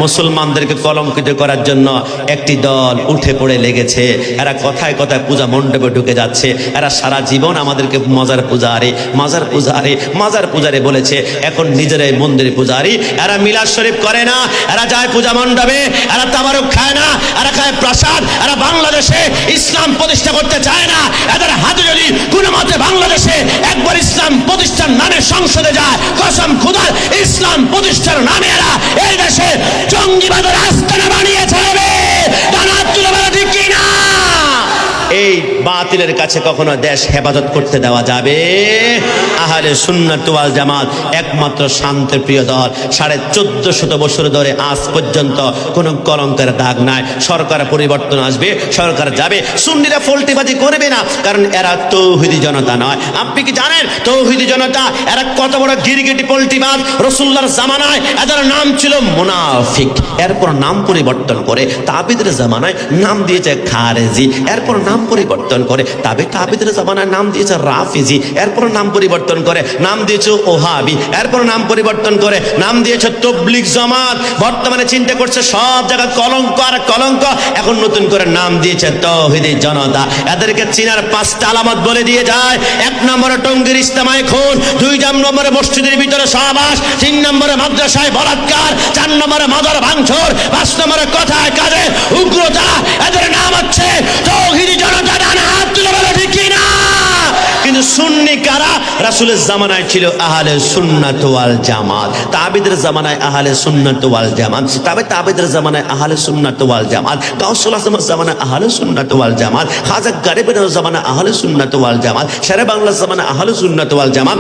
মুসলমানদেরকে কলঙ্কিত করার জন্য একটি দল উঠে পড়ে লেগেছে। এরা কথায় কথায় পূজা মণ্ডপে ঢুকে যাচ্ছে। এরা সারা জীবন আমাদেরকে মাজার পূজারে বলেছে, এখন নিজেরাই মন্দিরে পূজারি। এরা মিলাদ শরীফ করে না, এরা যায় পূজা মণ্ডপে, এরা তাবারুক খায় না, এরা খায় প্রসাদ। এরা বাংলাদেশে ইসলাম প্রতিষ্ঠা করতে চায় না। এদের হাতে যদি কোনো মতে বাংলাদেশে একবার ইসলাম প্রতিষ্ঠার নামে সংসদে যায়, কসম খোদার ইসলাম প্রতিষ্ঠার নামে এরা এই দেশে জঙ্গিবাদের আস্তানা বানিয়ে ছাড়বে। দানাত তুলে বলা ঠিক কিনা? এই বাতিলের কাছে কখনো দেশ হেফাজত করতে দেওয়া যাবে? আহলে সুন্নাত ওয়াল জামাত একমাত্র শান্তিপ্রিয় দল। 1450 বছর ধরে আজ পর্যন্ত কোনো কলঙ্কের দাগ নাই। সরকার পরিবর্তন আসবে, সরকার যাবে, সুন্নিরা ফল্টিবাজি করবে না, কারণ এরা তৌহিদি জনতা নয়। আপনি কি জানেন তৌহিদি জনতা এরা কত বড় গিরগিটি পল্টিবাজ? রাসূলুল্লাহর জামানায় এদের নাম ছিল মুনাফিক, এরপর নাম পরিবর্তন করে তাবিদের জামানায় নাম দিয়েছে খারেজি, এরপর নাম পরিবর্তন করে তাবিদের জামানায় নাম দিয়েছে রাফিজি, এরপর নাম পরিবর্তন করে নাম দিয়েছে ওহাবি, এরপর নাম পরিবর্তন করে নাম দিয়েছে তাবলীগ জামাত। বর্তমানে চিন্তা করছে সব জায়গায় কলঙ্ক আর কলঙ্ক, এখন নতুন করে নাম দিয়েছে তৌহিদি জনতা। এদেরকে চিনার 5টা আলামত বলে দিয়ে যায়। 1 নম্বরে টঙ্গীর ইজতেমায় খুন, 2 নম্বরে মসজিদের ভিতরে সহবাস, 3 নম্বরে মাদ্রাসায় বলাৎকার, 4 নম্বরে মাজার ভাঙচুর, 5 নম্বরে কথায় কাজে উগ্রতা। এদের নাম হচ্ছে তৌহিদি জনতা। ডান হাত তুলে বলো ঠিক কিনা? কিন্তু সুন্নি কারা? রাসূলের জামানায় ছিল আহলে সুন্নাত ওয়াল জামাত, তাবিদের জামানায় আহলে সুন্নাত ওয়াল জামাত, তাবিদের জামানায় আহলে সুন্নাত ওয়াল জামাত, গাউসুল আজমের জামানায় আহলে সুন্নাত ওয়াল জামাত, খাজা গরিবের জামানায় আহলে সুন্নাত ওয়াল জামাত, শেরে বাংলার জামানায় আহলে সুন্নাত ওয়াল জামাত।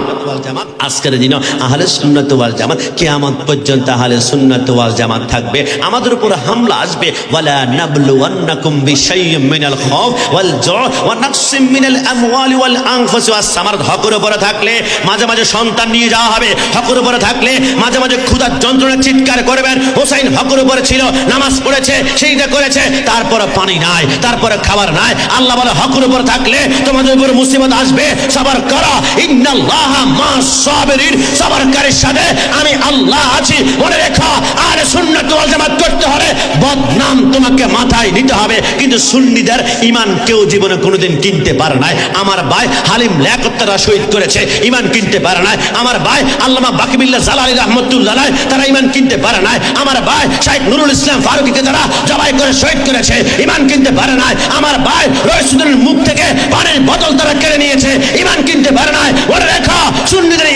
আজকের দিনে আহলে সুন্নাত ওয়াল জামাত, কিয়ামত পর্যন্ত আহলে সুন্নাত ওয়াল জামাত থাকবে। আমাদের উপর হামলা আসবে, ওয়ালা নাবলুওয়ান্নাকুম বিশাইয়্যিম মিনাল খাউফ ওয়াল জু' ওয়া নাকসিম মিনাল আমওয়ালি ওয়াল আনফুসি ওয়াস সামারাত। হকের উপরে থাকলে মাঝে মাঝে সন্তান নিয়ে যাওয়া হবে, হকের উপরে থাকলে মাঝে মাঝে ক্ষুধার যন্ত্রণা চিৎকার করবেন। হোসেন হকের উপরে ছিল, নামাজ পড়েছে, সিজদা করেছে, তারপরে পানি নাই, তারপরে খাবার নাই। আল্লাহ বলে হকের উপর থাকলে তোমাদের উপর মুসিবত আসবে, সবর করো, ইন্নাল্লাহা মা'আস সাবিরিন, সবরকারীর সাথে আমি আল্লাহ আছি। মনে রেখো, আহলে সুন্নাত ওয়াল জামাত করতে হলে বদনাম তোমাকে মাথায় নিতে হবে। কিন্তু সুন্নিদের ঈমান কেউ জীবনে কোনোদিন কিনতে পারে নাই। আমার ভাই হালিম লিয়াকতরা শহীদ করেছে, ঈমান কিনতে পারে নাই। আমার ভাই আল্লামা বাকিবিল্লাহ জালালী রাহমাতুল্লাহ আলাইহি তারা ঈমান কিনতে পারে নাই। আমার ভাই শাইখ নুরুল ইসলাম ফারুকীকে তারা জবাই করে শহীদ করেছে, ঈমান কিনতে পারে নাই। আমার ভাই রইসুদ্দিনের মুখ থেকে পানির বোতল তারা কেড়ে নিয়েছে, ঈমান কিনতে পারে নাই। মনে রেখো, সুন্নিদের